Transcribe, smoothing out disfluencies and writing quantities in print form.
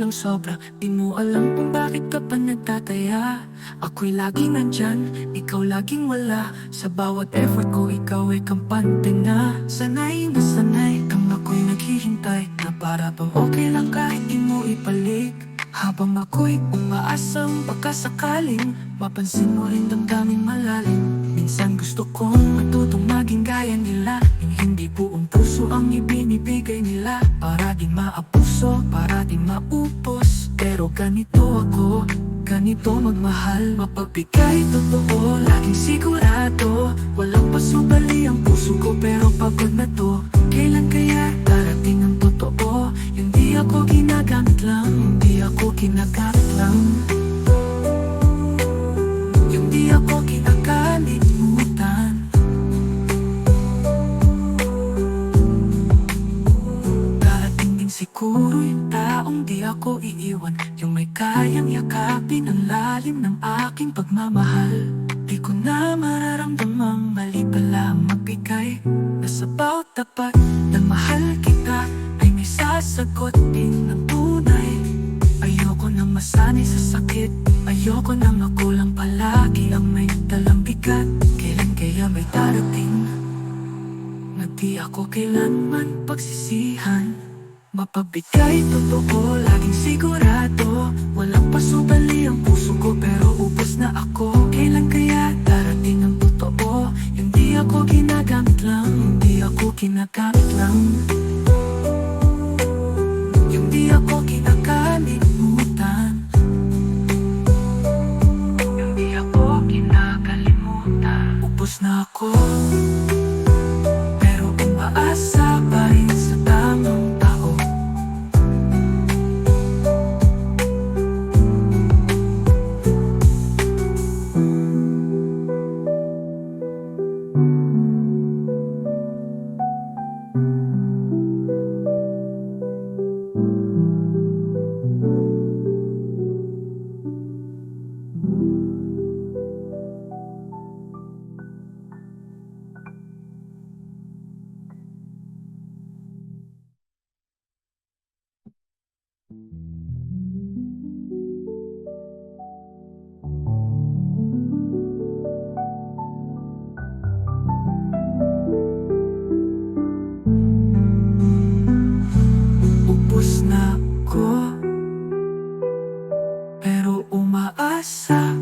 ng sobra. Di mo alam kung bakit ka pa nagtataya. Ako'y laging nandyan, ikaw laging wala. Sa bawat effort ko, ikaw ay kampante na. Sanay na sanay kang ako'y naghihintay, na para bang okay lang kahit di mo ibalik. Habang ako'y umaasang baka sakaling mapansin mo rin damdaming malalim. Minsan gusto kong matutong maging gaya nila, yung hindi buong puso ang ibinibigay nila. Para di maapuso, para di maupos. Pero ganito ako, ganito magmahal. Mapagbigay totoo, laging sigurado. Walang pasubali ang puso ko, pero pagod na to. Kailan kaya darating ang totoo? Yung di ako ginagamit lang, hindi ako ginagamit lang. Yung di ako kinakalimutan. Darating din siguro yung taong di ako iiwan, yung may kayang yakapin ang lalim ng aking pagmamahal. Di ko na mararamdamang mali pala ang magbigay. Nasa bawat tapat ng mahal kita ay may sasagot din ng tunay. Ayoko nang masanay sa sakit, ayoko nang ako lang palagi ang may dalang bigat. Kailan kaya may darating na di ako kailanman pagsisihan? Mapagbigay totoo, laging sigurado. Walang pasubali ang puso ko, pero ubos na ako. Kailan kaya darating ang totoo? Yung di ako ginagamit lang, hindi ako ginagamit lang. Yung di ako kinakalimutan. Yung di ako kinakalimutan. Ubos na ako, pero umaasa pa rin sa tamang tao. Ubos na ako, pero umaasa